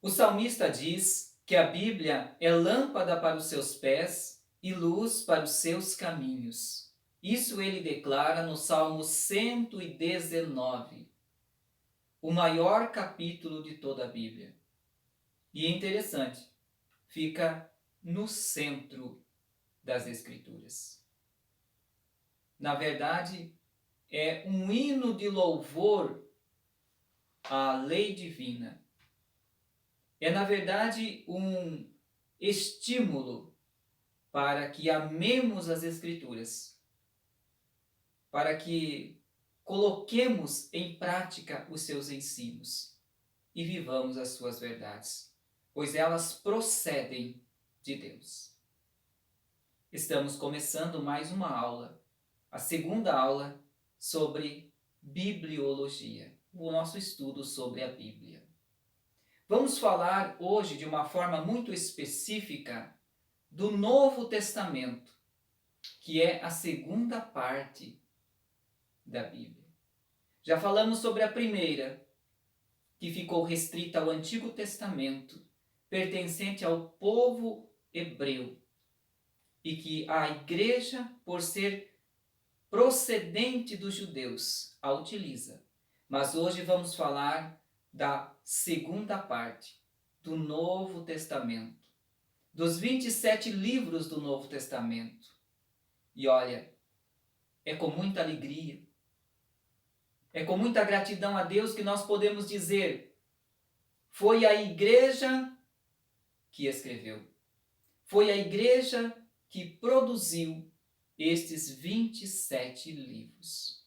O salmista diz que a Bíblia é lâmpada para os seus pés e luz para os seus caminhos. Isso ele declara no Salmo 119, o maior capítulo de toda a Bíblia. E é interessante, fica no centro das Escrituras. Na verdade, é um hino de louvor à lei divina. É, na verdade, um estímulo para que amemos as Escrituras, para que coloquemos em prática os seus ensinos e vivamos as suas verdades, pois elas procedem de Deus. Estamos começando mais uma aula, a segunda aula sobre bibliologia, o nosso estudo sobre a Bíblia. Vamos falar hoje de uma forma muito específica do Novo Testamento, que é a segunda parte da Bíblia. Já falamos sobre a primeira, que ficou restrita ao Antigo Testamento, pertencente ao povo hebreu, e que a igreja, por ser procedente dos judeus, a utiliza. Mas hoje vamos falar da segunda parte, do Novo Testamento, dos 27 livros do Novo Testamento. E olha, é com muita alegria, é com muita gratidão a Deus que nós podemos dizer: foi a igreja que escreveu, foi a igreja que produziu estes 27 livros.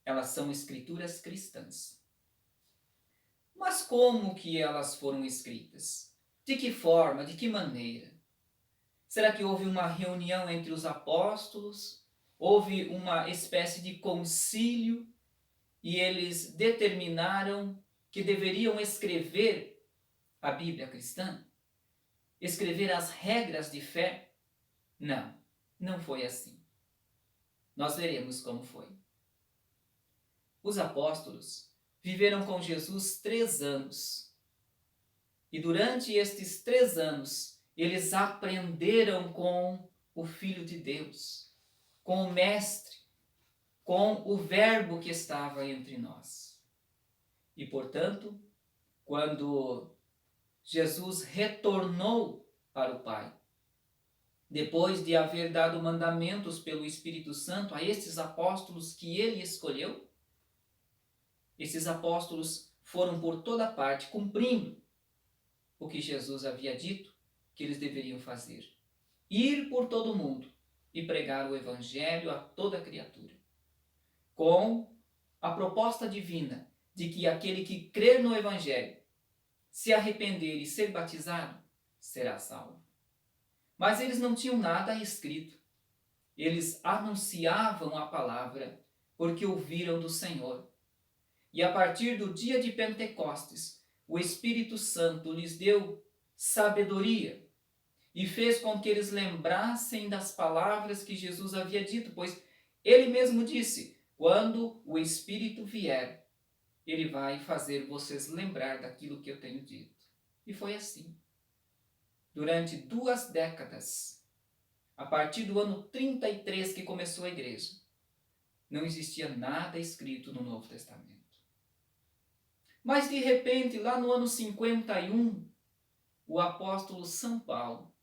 Elas são escrituras cristãs. Mas como que elas foram escritas? De que forma? De que maneira? Será que houve uma reunião entre os apóstolos? Houve uma espécie de concílio e eles determinaram que deveriam escrever a Bíblia cristã? Escrever as regras de fé? Não, não foi assim. Nós veremos como foi. Os apóstolos viveram com Jesus 3 anos. E durante estes 3 anos, eles aprenderam com o Filho de Deus, com o Mestre, com o Verbo que estava entre nós. E, portanto, quando Jesus retornou para o Pai, depois de haver dado mandamentos pelo Espírito Santo a estes apóstolos que ele escolheu, esses apóstolos foram por toda parte cumprindo o que Jesus havia dito que eles deveriam fazer: ir por todo o mundo e pregar o Evangelho a toda criatura, com a proposta divina de que aquele que crer no Evangelho, se arrepender e ser batizado, será salvo. Mas eles não tinham nada escrito. Eles anunciavam a palavra porque ouviram do Senhor. E a partir do dia de Pentecostes, o Espírito Santo lhes deu sabedoria e fez com que eles lembrassem das palavras que Jesus havia dito, pois ele mesmo disse: quando o Espírito vier, ele vai fazer vocês lembrar daquilo que eu tenho dito. E foi assim. Durante 2 décadas, a partir do ano 33 que começou a igreja, não existia nada escrito no Novo Testamento. Mas de repente, lá no ano 51, o apóstolo São Paulo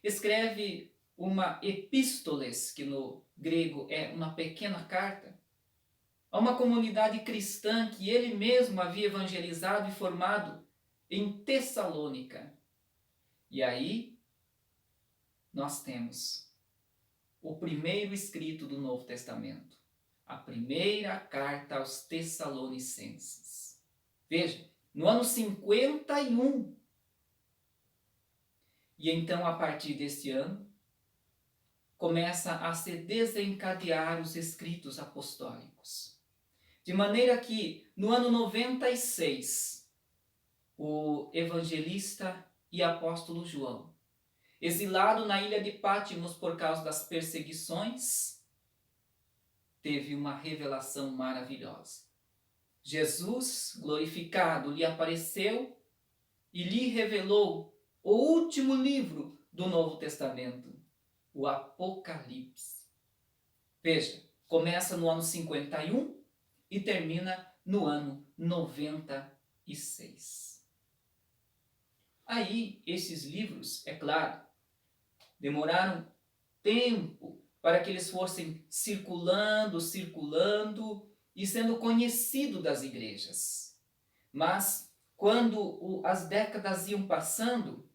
escreve uma epístoles, que no grego é uma pequena carta, a uma comunidade cristã que ele mesmo havia evangelizado e formado em Tessalônica. E aí nós temos o primeiro escrito do Novo Testamento, a primeira carta aos Tessalonicenses. Veja, no ano 51. E então, a partir deste ano, começa a se desencadear os escritos apostólicos. De maneira que, no ano 96, o evangelista e apóstolo João, exilado na ilha de Pátimos por causa das perseguições, teve uma revelação maravilhosa. Jesus, glorificado, lhe apareceu e lhe revelou o último livro do Novo Testamento, o Apocalipse. Veja, começa no ano 51 e termina no ano 96. Aí, esses livros, é claro, demoraram tempo para que eles fossem circulando e sendo conhecidos das igrejas. Mas, quando as décadas iam passando,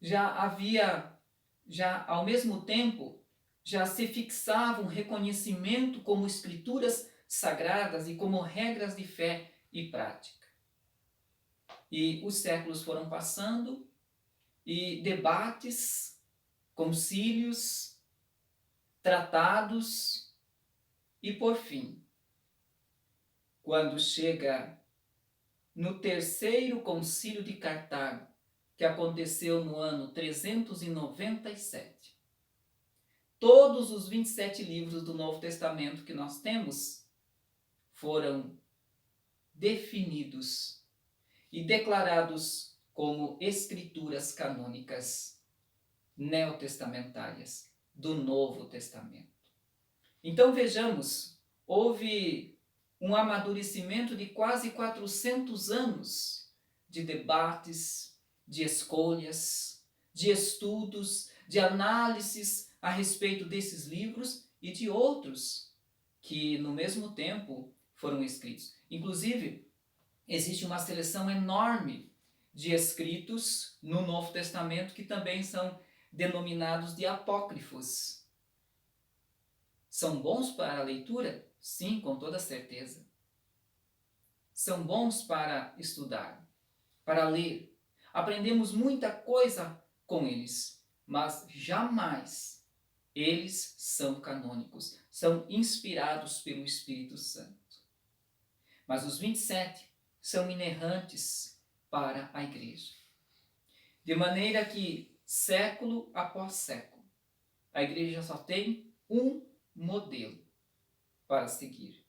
já ao mesmo tempo, já se fixava um reconhecimento como escrituras sagradas e como regras de fé e prática. E os séculos foram passando e debates, concílios, tratados e, por fim, quando chega no terceiro concílio de Cartago, que aconteceu no ano 397, todos os 27 livros do Novo Testamento que nós temos foram definidos e declarados como escrituras canônicas neotestamentárias do Novo Testamento. Então vejamos, houve um amadurecimento de quase 400 anos de debates, de escolhas, de estudos, de análises a respeito desses livros e de outros que no mesmo tempo foram escritos. Inclusive, existe uma seleção enorme de escritos no Novo Testamento que também são denominados de apócrifos. São bons para a leitura? Sim, com toda certeza. São bons para estudar, para ler. Aprendemos muita coisa com eles, mas jamais eles são canônicos, são inspirados pelo Espírito Santo. Mas os 27 são inerrantes para a igreja. De maneira que, século após século, a igreja só tem um modelo para seguir.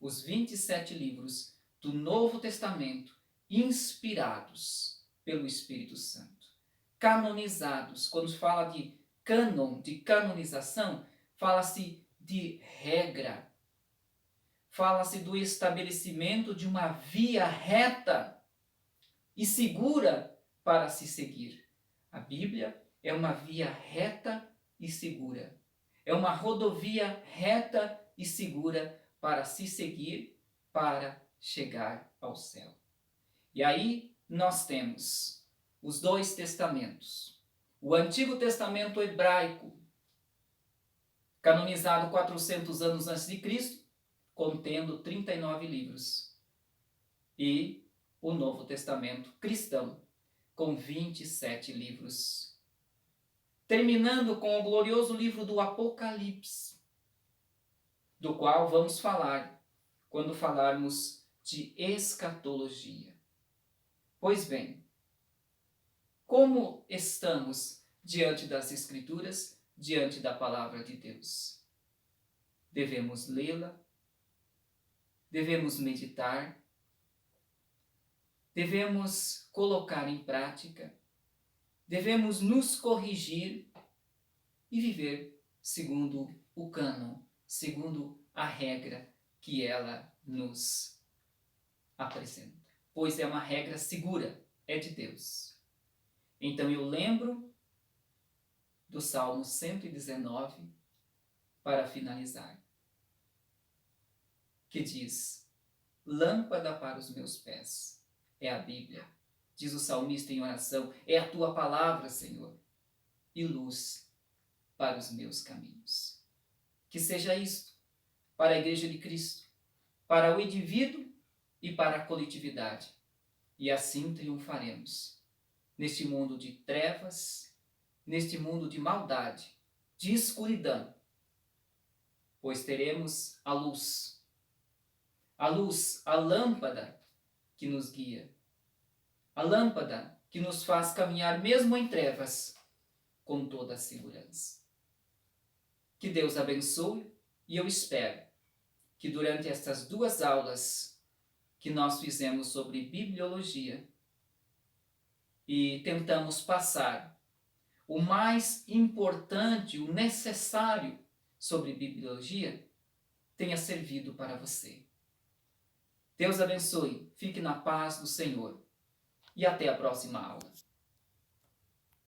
Os 27 livros do Novo Testamento, inspirados pelo Espírito Santo, canonizados. Quando se fala de cânon, de canonização, fala-se de regra, fala-se do estabelecimento de uma via reta e segura para se seguir. A Bíblia é uma via reta e segura. É uma rodovia reta e segura para se seguir, para chegar ao céu. E aí nós temos os dois testamentos. O Antigo Testamento hebraico, canonizado 400 anos antes de Cristo, contendo 39 livros. E o Novo Testamento cristão, com 27 livros. Terminando com o glorioso livro do Apocalipse, do qual vamos falar quando falarmos de escatologia. Pois bem, como estamos diante das Escrituras, diante da Palavra de Deus? Devemos lê-la, devemos meditar, devemos colocar em prática, devemos nos corrigir e viver segundo o cânon, segundo a regra que ela nos apresenta. Pois é uma regra segura, é de Deus. Então eu lembro do Salmo 119 para finalizar, que diz: lâmpada para os meus pés é a Bíblia, diz o salmista em oração, é a tua palavra, Senhor, e luz para os meus caminhos. Que seja isto para a Igreja de Cristo, para o indivíduo e para a coletividade. E assim triunfaremos neste mundo de trevas, neste mundo de maldade, de escuridão, pois teremos a luz, a lâmpada que nos guia, a lâmpada que nos faz caminhar mesmo em trevas com toda a segurança. Que Deus abençoe e eu espero que durante estas 2 aulas que nós fizemos sobre bibliologia e tentamos passar o mais importante, o necessário sobre bibliologia, tenha servido para você. Deus abençoe, fique na paz do Senhor e até a próxima aula.